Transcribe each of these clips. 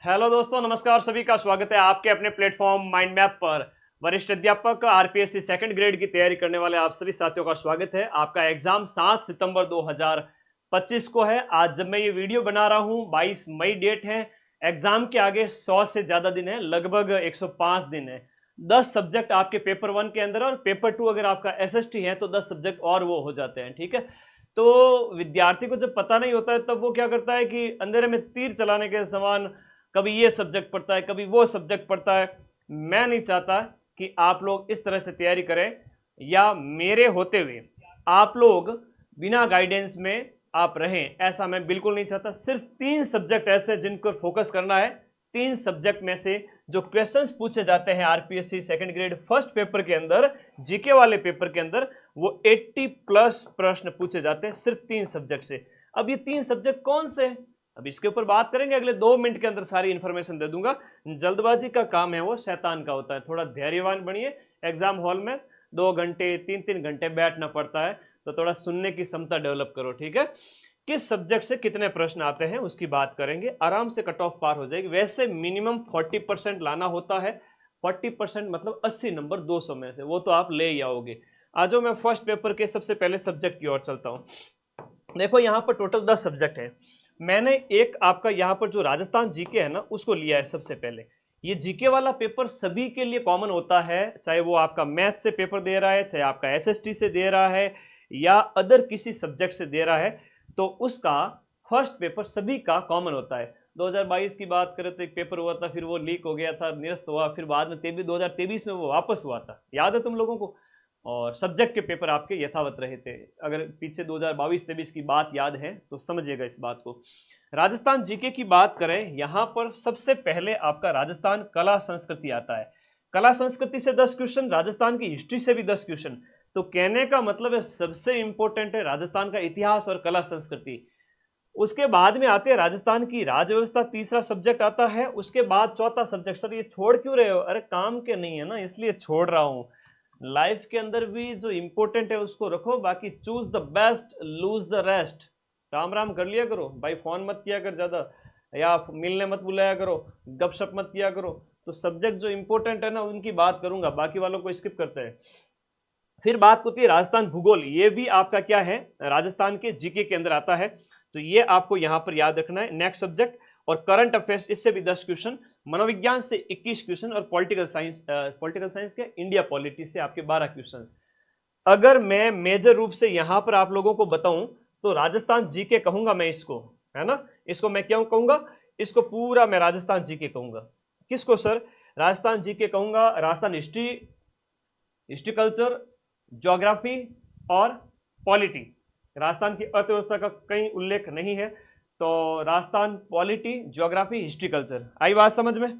Hello दोस्तों, नमस्कार। सभी का स्वागत है आपके अपने प्लेटफॉर्म माइंड मैप पर। वरिष्ठ अध्यापक आरपीएससी सेकंड ग्रेड की तैयारी करने वाले आप सभी साथियों का स्वागत है। आपका एग्जाम 7 सितंबर 2025 को है। आज जब मैं ये वीडियो बना रहा हूँ 22 मई डेट है। एग्जाम के आगे 100 से ज्यादा दिन है, लगभग 105 दिन है। 10 सब्जेक्ट आपके पेपर 1 के अंदर और पेपर 2 अगर आपका एसएसटी है तो 10 सब्जेक्ट और वो हो जाते हैं। ठीक है, तो विद्यार्थी को जब पता नहीं होता है तब वो क्या करता है कि अंधेरे में तीर चलाने के समान कभी ये सब्जेक्ट पढ़ता है, कभी वो सब्जेक्ट पढ़ता है। मैं नहीं चाहता कि आप लोग इस तरह से तैयारी करें या मेरे होते हुए आप लोग बिना गाइडेंस में आप रहें, ऐसा मैं बिल्कुल नहीं चाहता। सिर्फ 3 सब्जेक्ट ऐसे जिन पर फोकस करना है। 3 सब्जेक्ट में से जो क्वेश्चंस पूछे जाते हैं RPSC second grade first paper के अंदर, जीके वाले पेपर के अंदर, वो 80 प्लस प्रश्न पूछे जाते हैं सिर्फ 3 सब्जेक्ट से। अब ये 3 सब्जेक्ट कौन से? अब इसके ऊपर बात करेंगे, अगले 2 मिनट के अंदर सारी इंफॉर्मेशन दे दूंगा। जल्दबाजी का काम है वो शैतान का होता है। थोड़ा धैर्यवान बनिए। एग्जाम हॉल में 2 घंटे 3-3 घंटे बैठना पड़ता है, तो थोड़ा सुनने की क्षमता डेवलप करो। ठीक है, किस सब्जेक्ट से कितने प्रश्न आते हैं उसकी बात करेंगे। आराम से कट ऑफ पार हो जाएगी। वैसे मिनिमम 40% लाना होता है। 40% मतलब 80 नंबर 200 में से, वो तो आप ले ही आओगे। आज मैं फर्स्ट पेपर के सबसे पहले सब्जेक्ट की ओर चलता हूं। देखो, यहाँ पर टोटल 10 सब्जेक्ट है। मैंने एक आपका यहाँ पर जो राजस्थान जीके है ना, उसको लिया है सबसे पहले। ये जीके वाला पेपर सभी के लिए कॉमन होता है, चाहे वो आपका मैथ से पेपर दे रहा है, चाहे आपका एसएसटी से दे रहा है या अदर किसी सब्जेक्ट से दे रहा है, तो उसका फर्स्ट पेपर सभी का कॉमन होता है। 2022 की बात करें तो एक पेपर हुआ था, फिर वो लीक हो गया था, निरस्त हुआ, फिर बाद में 2023 में वो वापस हुआ था, याद है तुम लोगों को। और सब्जेक्ट के पेपर आपके यथावत रहे थे। अगर पीछे 2022-23 की बात याद है तो समझिएगा इस बात को। राजस्थान जीके की बात करें, यहां पर सबसे पहले आपका राजस्थान कला संस्कृति आता है। कला संस्कृति से 10 क्वेश्चन, राजस्थान की हिस्ट्री से भी 10 क्वेश्चन। तो कहने का मतलब है सबसे इंपॉर्टेंट है राजस्थान का इतिहास और कला संस्कृति। उसके बाद में आते हैं राजस्थान की राज्य व्यवस्था, तीसरा सब्जेक्ट आता है। उसके बाद चौथा सब्जेक्ट। सर ये छोड़ क्यों रहे हो? अरे काम के नहीं है ना, इसलिए छोड़ रहा हूं। लाइफ के अंदर भी जो इंपॉर्टेंट है उसको रखो, बाकी choose the best lose the rest. Ram Ram कर लिया करो भाई, फोन मत किया कर ज्यादा, या मिलने मत बुलाया करो, गपशप मत किया करो। तो सब्जेक्ट जो इंपॉर्टेंट है ना उनकी बात करूंगा, बाकी वालों को स्किप करते हैं। फिर बात होती है राजस्थान भूगोल। ये भी आपका क्या है, राजस्थान के जीके के अंदर आता है, तो ये आपको यहां पर याद रखना है। नेक्स्ट सब्जेक्ट और करंट अफेयर्स, इससे भी 10 क्वेश्चन। मनोविज्ञान से 21 क्वेश्चन और पॉलिटिकल साइंस के इंडिया पॉलिटी से आपके 12 क्वेश्चन। अगर मैं मेजर रूप से यहां पर आप लोगों को बताऊं तो राजस्थान जीके कहूंगा मैं इसको, है ना। इसको मैं क्यों कहूंगा? इसको पूरा मैं राजस्थान जीके कहूंगा। किसको सर? राजस्थान जीके कहूंगा। Rajasthan history, history culture, geography और पॉलिटी। राजस्थान की अर्थव्यवस्था का कहीं उल्लेख नहीं है, तो Rajasthan polity, geography, history culture. आई बात समझ में?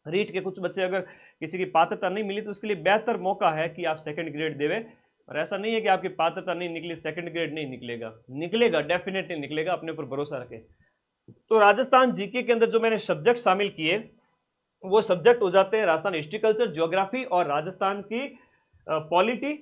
रीट के कुछ बच्चे अगर किसी की पात्रता नहीं मिली तो उसके लिए बेहतर मौका है कि आप सेकंड ग्रेड देवे। और ऐसा नहीं है कि आपकी पात्रता नहीं निकली, सेकंड ग्रेड नहीं निकलेगा, निकलेगा, डेफिनेटली निकलेगा, अपने ऊपर भरोसा रखें। तो राजस्थान जीके के अंदर जो मैंने सब्जेक्ट शामिल किए वो सब्जेक्ट हो जाते हैं राजस्थान हिस्ट्री कल्चर, ज्योग्राफी और राजस्थान की polity.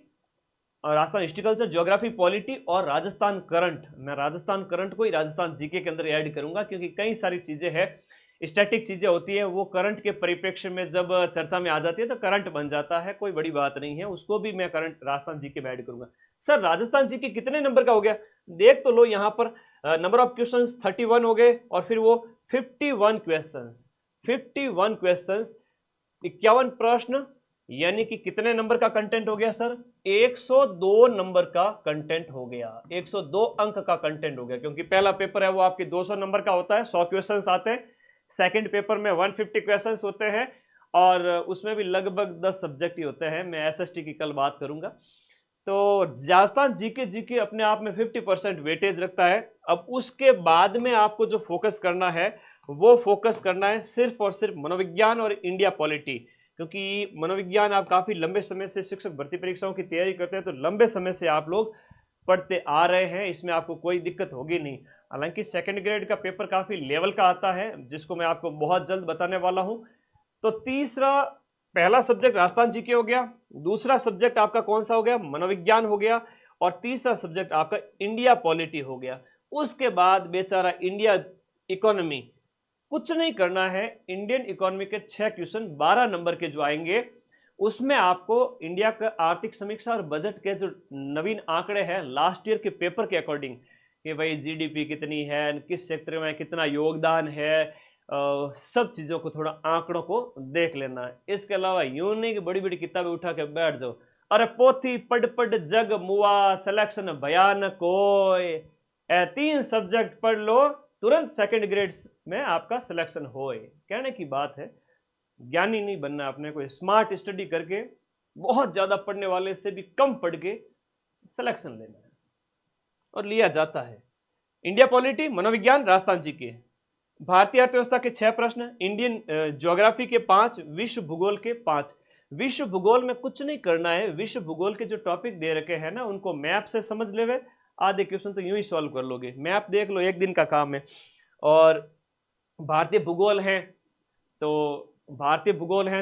Rajasthan history culture, geography, polity और राजस्थान करंट। मैं राजस्थान करंट को ही राजस्थान जीके के अंदर ऐड करूंगा, क्योंकि कई सारी चीजें हैं, स्टैटिक चीजें होती है, वो करंट के परिप्रेक्ष्य में जब चर्चा में आ जाती है तो करंट बन जाता है, कोई बड़ी बात नहीं है, उसको भी मैं करंट राजस्थान जीके में ऐड करूंगा। सर राजस्थान जीके कितने नंबर का हो गया? देख तो लो, यहाँ पर नंबर ऑफ क्वेश्चंस 31 हो गए और फिर वो 51 क्वेश्चंस, 51 क्वेश्चंस, 51 प्रश्न, यानी कि कितने नंबर का कंटेंट हो गया सर? 102 नंबर का कंटेंट हो गया, 102 अंक का कंटेंट हो गया। क्योंकि पहला पेपर है वो आपके 200 नंबर का होता है, 100 क्वेश्चंस आते हैं। सेकंड पेपर में 150 क्वेश्चंस होते हैं और उसमें भी लगभग 10 सब्जेक्ट ही होते हैं। मैं एसएसटी की कल बात करूंगा। तो राजस्थान जीके अपने आप में 50% वेटेज रखता है। अब उसके बाद में आपको जो फोकस करना है वो फोकस करना है सिर्फ और सिर्फ मनोविज्ञान और इंडिया पॉलिटी। क्योंकि मनोविज्ञान आप काफी लंबे समय से शिक्षक भर्ती परीक्षाओं की तैयारी करते हैं, तो लंबे समय से आप लोग पढ़ते आ रहे हैं, इसमें आपको कोई दिक्कत होगी नहीं। हालांकि सेकंड ग्रेड का पेपर काफी लेवल का आता है, जिसको मैं आपको बहुत जल्द बताने वाला हूं। तो तीसरा, पहला सब्जेक्ट राजस्थान जीके हो गया, दूसरा सब्जेक्ट आपका कौन सा हो गया? मनोविज्ञान हो गया, और तीसरा सब्जेक्ट आपका इंडिया पॉलिटी हो गया। उसके बाद बेचारा इंडिया इकोनॉमी, कुछ नहीं करना है, इंडियन इकोनॉमी के 6 क्वेश्चन 12 नंबर के जो आएंगे उसमें आपको इंडिया का आर्थिक समीक्षा और बजट के जो नवीन आंकड़े हैं लास्ट ईयर के पेपर के अकॉर्डिंग कि भाई जीडीपी कितनी है, किस सेक्टर में कितना योगदान है, सब चीज़ों को थोड़ा आंकड़ों को देख लेना है। इसके अलावा यूं नहीं कि बड़ी बड़ी किताबें उठा के बैठ जाओ, अरे पोथी पढ़ पढ़ जग मुआ सिलेक्शन भयानक कोई, 3 सब्जेक्ट पढ़ लो तुरंत सेकंड ग्रेड में आपका सिलेक्शन होए। कहने की बात है, ज्ञानी नहीं बनना, अपने को स्मार्ट स्टडी करके बहुत ज्यादा पढ़ने वाले से भी कम पढ़ के सिलेक्शन लेना है और लिया जाता है। इंडिया पॉलिटी, मनोविज्ञान, राजस्थान जी के, भारतीय अर्थव्यवस्था के 6 प्रश्न, इंडियन ज्योग्राफी के 5, विश्व भूगोल के 5। विश्व भूगोल में कुछ नहीं करना है, विश्व भूगोल के जो टॉपिक दे रखे हैं ना उनको मैप से समझ लेवे, आधे क्वेश्चन तो यूं ही सॉल्व कर लोगे, मैप देख लो, एक दिन का काम है। और भारतीय भूगोल है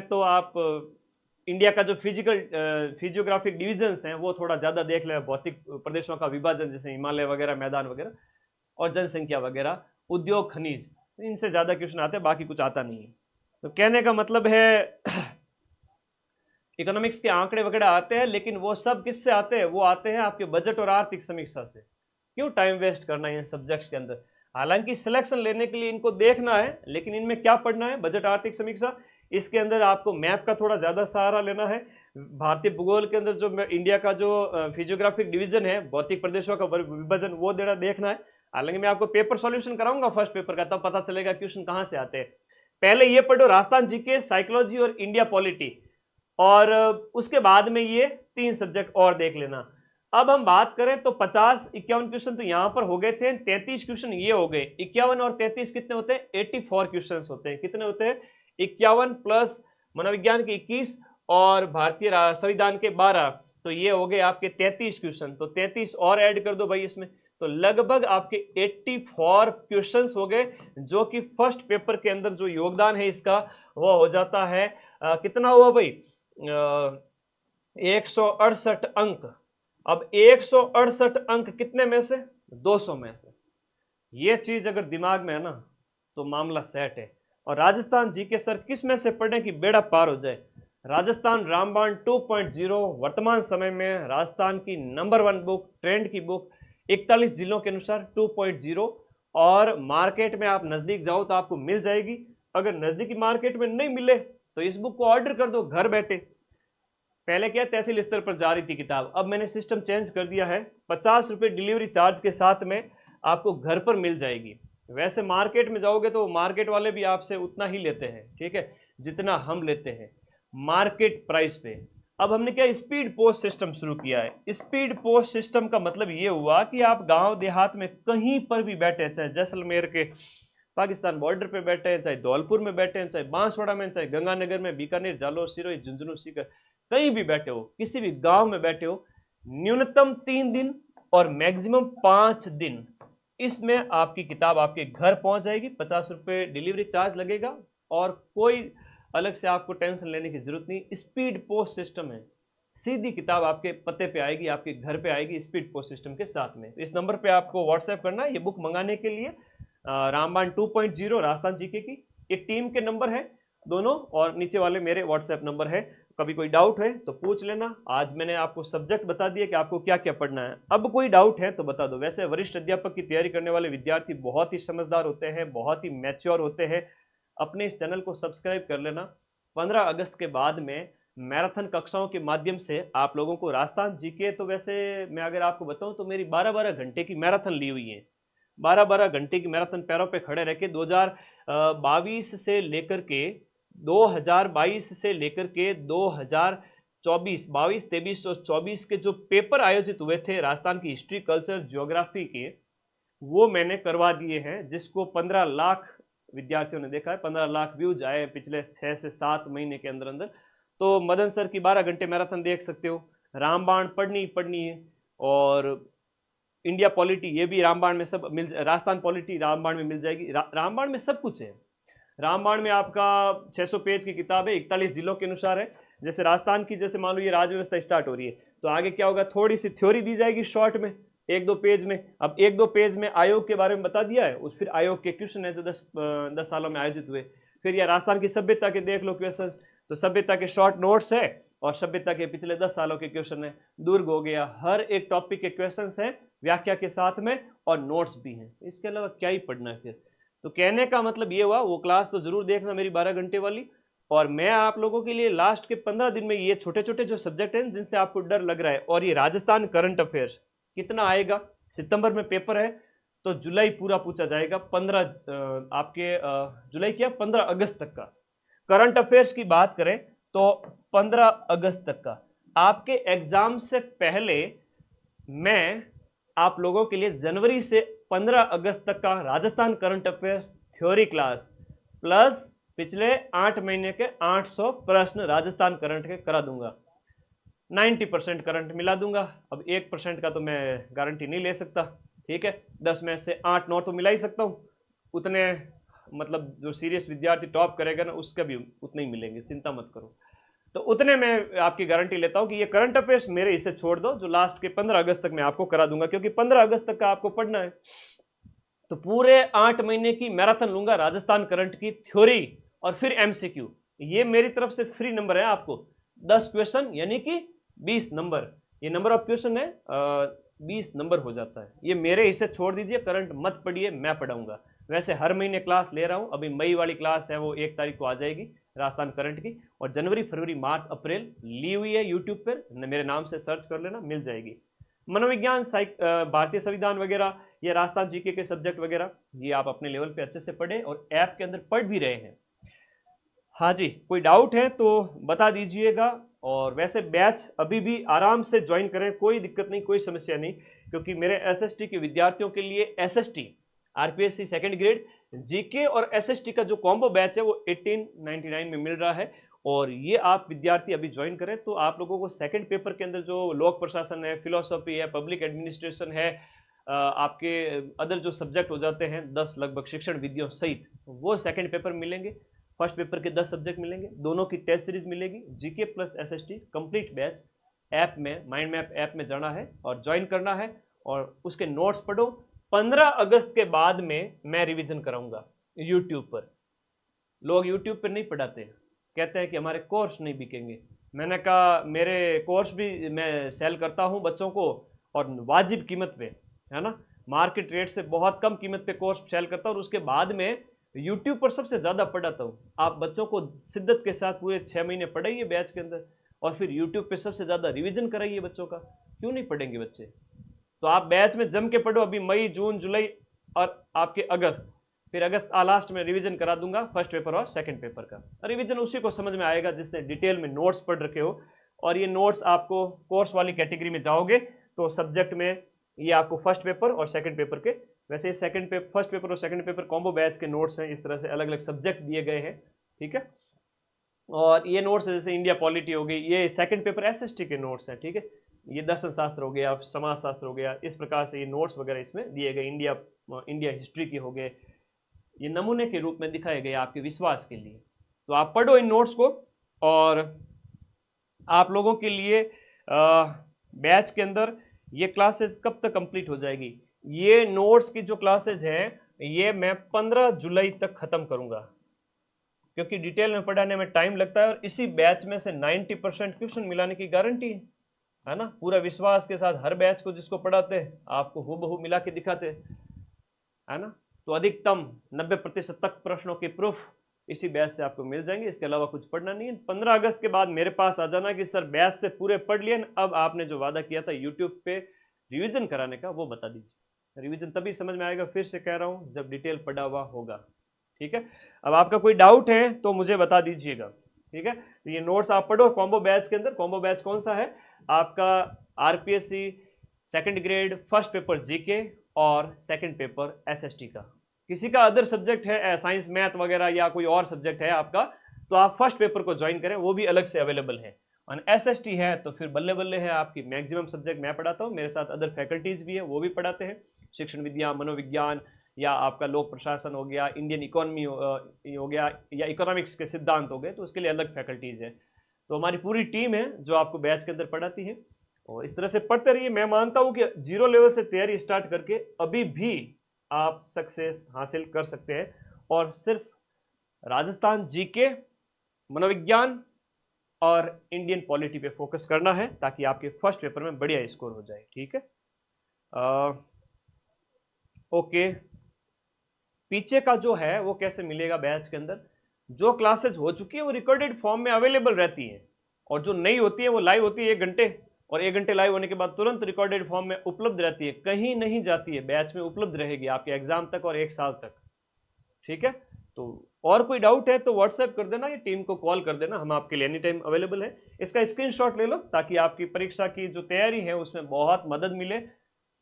तो आप इंडिया का जो फिजियोग्राफिक डिविजन्स हैं वो थोड़ा ज़्यादा देख ले, भौतिक प्रदेशों का विभाजन जैसे हिमालय वगैरह, मैदान वगैरह, और जनसंख्या वगैरह, उद्योग, खनिज, इनसे ज़्यादा क्वेश्चन आते हैं, बाकी कुछ आता नहीं है। तो कहने का मतलब है इकोनॉमिक्स के आंकड़े वगैरह आते हैं, लेकिन वो सब किससे आते हैं? वो आते हैं आपके बजट और आर्थिक समीक्षा से। क्यों टाइम वेस्ट करना है इन सब्जेक्ट्स के अंदर? हालांकि सिलेक्शन लेने के लिए इनको देखना है, लेकिन इनमें क्या पढ़ना है? बजट, आर्थिक समीक्षा। इसके अंदर आपको मैप का थोड़ा ज़्यादा सहारा लेना है। भारतीय भूगोल के अंदर जो इंडिया का जो फिजियोग्राफिक डिवीजन है, भौतिक प्रदेशों का विभाजन, वो देना देखना है। हालांकि मैं आपको पेपर सॉल्यूशन कराऊंगा फर्स्ट पेपर का, तब पता चलेगा क्वेश्चन कहाँ से आते हैं। पहले ये पढ़ो राजस्थान जीके, साइकोलॉजी और इंडिया पॉलिटी, और उसके बाद में ये 3 सब्जेक्ट और देख लेना। अब हम बात करें तो 50-51 क्वेश्चन तो यहाँ पर हो गए थे, 33 क्वेश्चन ये हो गए। 51 और 33 कितने होते हैं? 84 क्वेश्चन होते हैं। कितने होते हैं? 51 प्लस मनोविज्ञान के 21 और भारतीय संविधान के 12, तो ये हो गए आपके 33 क्वेश्चन। तो 33 और ऐड कर दो भाई इसमें, तो लगभग आपके 84 क्वेश्चंस हो गए, जो कि फर्स्ट पेपर के अंदर जो योगदान है इसका वो हो जाता है कितना हुआ भाई? 168 अंक। अब 168 अंक कितने में से? 200 में से। ये चीज अगर दिमाग में है ना तो मामला सेट है। और राजस्थान जीके सर किस में से पढ़ने की बेड़ा पार हो जाए? राजस्थान रामबाण 2.0 वर्तमान समय में राजस्थान की नंबर 1 बुक, ट्रेंड की बुक, 41 जिलों के अनुसार 2.0। और मार्केट में आप नजदीक जाओ तो आपको मिल जाएगी। अगर नजदीकी मार्केट में नहीं मिले तो इस बुक को ऑर्डर कर दो घर बैठे। पहले क्या तहसील स्तर पर जा रही थी किताब, अब मैंने सिस्टम चेंज कर दिया है, 50 रुपये डिलीवरी चार्ज के साथ में आपको घर पर मिल जाएगी। वैसे मार्केट में जाओगे तो मार्केट वाले भी आपसे उतना ही लेते हैं, ठीक है, जितना हम लेते हैं मार्केट प्राइस पे। अब हमने क्या स्पीड पोस्ट सिस्टम शुरू किया है। स्पीड पोस्ट सिस्टम का मतलब ये हुआ कि आप गांव देहात में कहीं पर भी बैठे, चाहे जैसलमेर के पाकिस्तान बॉर्डर पे बैठे हैं, चाहे धौलपुर में बैठे हैं, चाहे बांसवाड़ा में, चाहे गंगानगर में, बीकानेर, जालोर, सिरोही, झुंझुनू, सीकर, कहीं भी बैठे हो, किसी भी गांव में बैठे हो, न्यूनतम 3 दिन और मैक्सिमम 5 दिन इसमें आपकी किताब आपके घर पहुंच जाएगी। 50 रुपये डिलीवरी चार्ज लगेगा और कोई अलग से आपको टेंशन लेने की जरूरत नहीं। स्पीड पोस्ट सिस्टम है, सीधी किताब आपके पते पे आएगी, आपके घर पे आएगी स्पीड पोस्ट सिस्टम के साथ में। इस नंबर पे आपको व्हाट्सएप करना है ये बुक मंगाने के लिए। रामबाण 2.0 राजस्थान जीके की, ये टीम के नंबर है दोनों, और नीचे वाले मेरे व्हाट्सएप नंबर है। कभी कोई डाउट है तो पूछ लेना। आज मैंने आपको सब्जेक्ट बता दिया कि आपको क्या क्या पढ़ना है, अब कोई डाउट है तो बता दो। वैसे वरिष्ठ अध्यापक की तैयारी करने वाले विद्यार्थी बहुत ही समझदार होते हैं, बहुत ही मैच्योर होते हैं। अपने इस चैनल को सब्सक्राइब कर लेना। 15 अगस्त के बाद में मैराथन कक्षाओं के माध्यम से आप लोगों को राजस्थान जीके, तो वैसे मैं अगर आपको बताऊं तो मेरी 12-12 घंटे की मैराथन ली हुई है। 12-12 घंटे की मैराथन पैरों पे खड़े रह के 2022 से लेकर के 2022 से लेकर के 2024, 22, 23 और 24 के जो पेपर आयोजित हुए थे राजस्थान की हिस्ट्री, कल्चर, ज्योग्राफी के, वो मैंने करवा दिए हैं, जिसको 15 लाख विद्यार्थियों ने देखा है। 15 लाख व्यूज आए पिछले 6 से 7 महीने के अंदर अंदर। तो मदन सर की 12 घंटे मैराथन देख सकते हो। रामबाण पढ़नी है, और इंडिया पॉलिटी ये भी रामबाण में सब मिल, राजस्थान पॉलिटी रामबाण में मिल जाएगी। रामबाण में सब कुछ है। रामबाण में आपका 600 पेज की किताब है, 41 जिलों के अनुसार है। जैसे राजस्थान की, जैसे मान लो ये राज्य व्यवस्था स्टार्ट हो रही है तो आगे क्या होगा, थोड़ी सी थ्योरी दी जाएगी शॉर्ट में, एक दो पेज में। अब एक दो पेज में आयोग के बारे में बता दिया है, उस फिर आयोग के क्वेश्चन है जो 10 सालों में आयोजित हुए। फिर यह राजस्थान की सभ्यता के देख लो क्वेश्चन, तो सभ्यता के शॉर्ट नोट्स है और सभ्यता के पिछले 10 सालों के क्वेश्चन है। दुर्ग हो गया, हर एक टॉपिक के क्वेश्चन है व्याख्या के साथ में और नोट्स भी हैं। इसके अलावा क्या ही पढ़ना है फिर। तो कहने का मतलब ये हुआ, वो क्लास तो जरूर देखना मेरी 12 घंटे वाली। और मैं आप लोगों के लिए लास्ट के 15 दिन में ये छोटे छोटे जो सब्जेक्ट हैं जिनसे आपको डर लग रहा है, और ये राजस्थान करंट अफेयर्स कितना आएगा, सितंबर में पेपर है तो जुलाई पूरा पूछा जाएगा। 15 आपके जुलाई क्या 15 अगस्त तक का करंट अफेयर्स की बात करें तो 15 अगस्त तक का आपके एग्जाम से पहले मैं आप लोगों के लिए जनवरी से 15 अगस्त तक का Rajasthan current affairs theory class plus पिछले 8 महीने के 800 प्रश्न राजस्थान करंट के करा दूंगा। 90% करंट मिला दूंगा। अब 1% का तो मैं गारंटी नहीं ले सकता, ठीक है। 10 में से 8-9 तो मिला ही सकता हूँ। उतने मतलब जो सीरियस विद्यार्थी टॉप करेगा ना उसका भी उतने ही मिलेंगे, चिंता मत करो। तो उतने मैं आपकी गारंटी लेता हूँ कि ये करंट अफेयर्स मेरे इसे छोड़ दो, जो लास्ट के 15 अगस्त तक मैं आपको करा दूंगा, क्योंकि 15 अगस्त तक का आपको पढ़ना है। तो पूरे 8 महीने की मैराथन लूंगा राजस्थान करंट की थ्योरी और फिर एमसीक्यू। ये मेरी तरफ से फ्री नंबर है आपको, 10 क्वेश्चन यानी कि 20 नंबर। ये नंबर ऑफ क्वेश्चन है 20 नंबर हो जाता है। ये मेरे हिस्से छोड़ दीजिए, करंट मत पढ़िए, मैं पढ़ाऊंगा। वैसे हर महीने क्लास ले रहा हूँ, अभी मई वाली क्लास है वो 1 तारीख को आ जाएगी राजस्थान करंट की, और जनवरी फरवरी मार्च अप्रैल ली हुई है यूट्यूब पर, मेरे नाम से सर्च कर लेना, मिल जाएगी। मनोविज्ञान, भारतीय संविधान वगैरह, ये राजस्थान जीके के सब्जेक्ट वगैरह, ये आप अपने लेवल पे अच्छे से पढ़ें और ऐप के अंदर पढ़ भी रहे हैं। हाँ जी, कोई डाउट है तो बता दीजिएगा। और वैसे बैच अभी भी आराम से ज्वाइन करें, कोई दिक्कत नहीं, कोई समस्या नहीं, क्योंकि मेरे एसएसटी के विद्यार्थियों के लिए SST RPSC second grade GK और एसएसटी का जो कॉम्बो बैच है वो 1899 में मिल रहा है। और ये आप विद्यार्थी अभी ज्वाइन करें तो आप लोगों को सेकंड पेपर के अंदर जो लोक प्रशासन है, फिलोसॉफी है, पब्लिक एडमिनिस्ट्रेशन है, आपके अदर जो सब्जेक्ट हो जाते हैं 10 लगभग शिक्षण विधियों सहित, वो सेकंड पेपर मिलेंगे। फर्स्ट पेपर के 10 सब्जेक्ट मिलेंगे, दोनों की टेस्ट सीरीज मिलेगी। GK plus SST complete batch app में, माइंड मैप ऐप में जाना है और ज्वाइन करना है और उसके नोट्स पढ़ो। 15 अगस्त के बाद में मैं रिवीजन कराऊंगा यूट्यूब पर। लोग यूट्यूब पर नहीं पढ़ाते, कहते हैं कि हमारे कोर्स नहीं बिकेंगे। मैंने कहा मेरे कोर्स भी मैं सेल करता हूं बच्चों को, और वाजिब कीमत पे, है ना, मार्केट रेट से बहुत कम कीमत पे कोर्स सेल करता हूं, और उसके बाद में यूट्यूब पर सबसे ज़्यादा पढ़ाता हूँ। आप बच्चों को शिद्दत के साथ पूरे 6 महीने पढ़ाइए बैच के अंदर, और फिर यूट्यूब पे सबसे ज़्यादा रिवीजन कराइए बच्चों का। क्यों नहीं पढ़ेंगे बच्चे? तो आप बैच में जम के पढ़ो, अभी मई, जून, जुलाई और आपके अगस्त, फिर अगस्त लास्ट में रिवीजन करा दूंगा फर्स्ट पेपर और सेकंड पेपर का। रिवीजन उसी को समझ में आएगा जिसने डिटेल में नोट्स पढ़ रखे हो। और ये नोट्स आपको कोर्स वाली कैटेगरी में जाओगे तो सब्जेक्ट में ये आपको फर्स्ट पेपर और सेकंड पेपर के, वैसे सेकंड पेपर, फर्स्ट पेपर और सेकंड पेपर कॉम्बो बैच के नोट्स हैं, इस तरह से अलग अलग सब्जेक्ट दिए गए हैं, ठीक है। और ये नोट्स जैसे इंडिया पॉलिटी हो गई, ये सेकंड पेपर एसएसटी के नोट्स हैं, ठीक है। ये दर्शन शास्त्र हो गया, समाज शास्त्र हो गया, इस प्रकार से ये नोट्स वगैरह इसमें दिए गए। इंडिया हिस्ट्री के हो गए, ये नमूने के रूप में दिखाए गए आपके विश्वास के लिए। तो आप पढ़ो इन नोट्स को। और आप लोगों के लिए बैच के अंदर ये क्लासेज कब तक कंप्लीट हो जाएगी? ये नोट्स की जो क्लासेज है ये मैं 15 जुलाई तक खत्म करूंगा, क्योंकि डिटेल में पढ़ाने में टाइम लगता है। और इसी बैच में से 90% क्वेश्चन मिलाने की गारंटी है ना, पूरा विश्वास के साथ हर बैच को जिसको पढ़ाते हैं आपको हूबहू मिला के दिखाते है ना। तो अधिकतम 90% तक प्रश्नों की प्रूफ इसी बैच से आपको मिल जाएंगे, इसके अलावा कुछ पढ़ना नहीं है। 15 अगस्त के बाद मेरे पास आ जाना कि सर बैच से पूरे पढ़ लिए, अब आपने जो वादा किया था यूट्यूब पे रिवीजन कराने का वो बता दीजिए। रिवीजन तभी समझ में आएगा, फिर से कह रहा हूँ, जब डिटेल पढ़ा हुआ होगा, ठीक है। अब आपका कोई डाउट है तो मुझे बता दीजिएगा, ठीक है। तो ये नोट्स आप पढ़ो कॉम्बो बैच के अंदर। कॉम्बो बैच कौन सा है? आपका RPSC second grade first paper GK और सेकंड पेपर एसएसटी का। किसी का अदर सब्जेक्ट है, साइंस मैथ वगैरह या कोई और सब्जेक्ट है आपका, तो आप फर्स्ट पेपर को ज्वाइन करें, वो भी अलग से अवेलेबल है। और एसएसटी है तो फिर बल्ले बल्ले है आपकी, मैक्सिमम सब्जेक्ट मैं पढ़ाता हूँ, मेरे साथ अदर फैकल्टीज भी है, वो भी पढ़ाते हैं। शिक्षण विद्या, मनोविज्ञान, या आपका लोक प्रशासन हो गया, इंडियन इकोनॉमी हो गया, या इकोनॉमिक्स के सिद्धांत हो गए, तो उसके लिए अलग फैकल्टीज है। तो हमारी पूरी टीम है जो आपको बैच के अंदर पढ़ाती है। और इस तरह से पढ़ते रहिए। मैं मानता हूं कि 0 लेवल से तैयारी स्टार्ट करके अभी भी आप सक्सेस हासिल कर सकते हैं, और सिर्फ राजस्थान जीके, मनोविज्ञान और इंडियन पॉलिटी पे फोकस करना है, ताकि आपके फर्स्ट पेपर में बढ़िया स्कोर हो जाए। ठीक है, ओके। पीछे का जो है वो कैसे मिलेगा बैच के अंदर? जो क्लासेज हो चुकी है वो रिकॉर्डेड फॉर्म में अवेलेबल रहती है, और जो नहीं होती है वो लाइव होती है 1 घंटे, और 1 घंटे लाइव होने के बाद तुरंत रिकॉर्डेड फॉर्म में उपलब्ध रहती है, कहीं नहीं जाती है, बैच में उपलब्ध रहेगी आपके एग्जाम तक और 1 साल तक। ठीक है, तो और कोई डाउट है तो व्हाट्सएप कर देना या टीम को कॉल कर देना, हम आपके लिए एनी टाइम अवेलेबल है। इसका स्क्रीनशॉट ले लो ताकि आपकी परीक्षा की जो तैयारी है उसमें बहुत मदद मिले।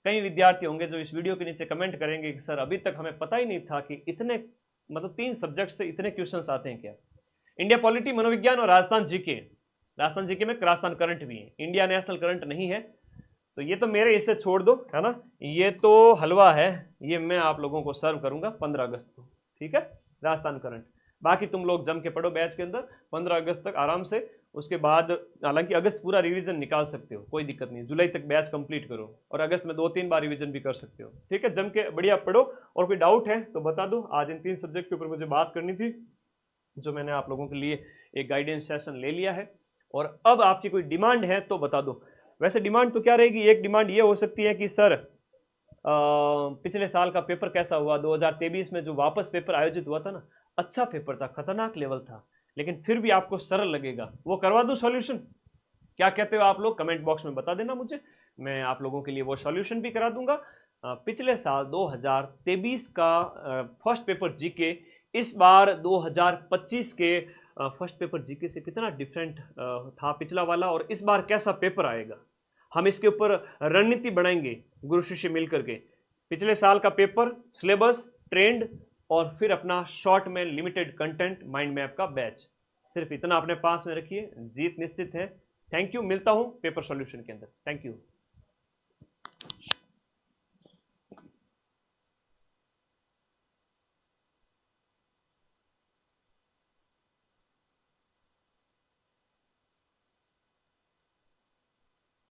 कई विद्यार्थी होंगे जो इस वीडियो के नीचे कमेंट करेंगे कि सर अभी तक हमें पता ही नहीं था कि इतने, मतलब 3 सब्जेक्ट से इतने क्वेश्चंस आते हैं क्या। इंडिया पॉलिटी, मनोविज्ञान और राजस्थान जीके। राजस्थान जीके में राजस्थान करंट भी है, इंडिया नेशनल करंट नहीं है, तो ये तो मेरे इससे छोड़ दो, है ना। ये तो हलवा है, ये मैं आप लोगों को सर्व करूंगा 15 अगस्त को। ठीक है, राजस्थान करंट। बाकी तुम लोग जम के पढ़ो बैच के अंदर 15 अगस्त तक आराम से। उसके बाद हालांकि अगस्त पूरा रिवीजन निकाल सकते हो, कोई दिक्कत नहीं, जुलाई तक बैच कंप्लीट करो, और अगस्त में 2-3 बार रिवीजन भी कर सकते हो। ठीक है, जम के बढ़िया पढ़ो, और कोई डाउट है तो बता दो। आज इन 3 सब्जेक्ट के ऊपर मुझे बात करनी थी, जो मैंने आप लोगों के लिए एक गाइडेंस सेशन ले लिया है, और अब आपकी कोई डिमांड है तो बता दो। वैसे डिमांड तो क्या रहेगी, एक डिमांड ये हो सकती है कि सर पिछले साल का पेपर कैसा हुआ, 2023 में जो वापस पेपर आयोजित हुआ था ना, अच्छा पेपर था, खतरनाक लेवल था, लेकिन फिर भी आपको सरल लगेगा, वो करवा दूं सॉल्यूशन? क्या कहते हो आप लोग? कमेंट बॉक्स में बता देना मुझे, मैं आप लोगों के लिए वो सॉल्यूशन भी करा दूंगा। पिछले साल 2023 का फर्स्ट पेपर जीके, इस बार 2025 के फर्स्ट पेपर जीके से कितना डिफरेंट था पिछला वाला, और इस बार कैसा पेपर आएगा, हम इसके ऊपर रणनीति बनाएंगे गुरु शिष्य मिलकर के। पिछले साल का पेपर, सिलेबस, ट्रेंड, और फिर अपना शॉर्ट में लिमिटेड कंटेंट माइंड मैप का बैच, सिर्फ इतना अपने पास में रखिए, जीत निश्चित है। थैंक यू, मिलता हूं पेपर सॉल्यूशन के अंदर। Thank you.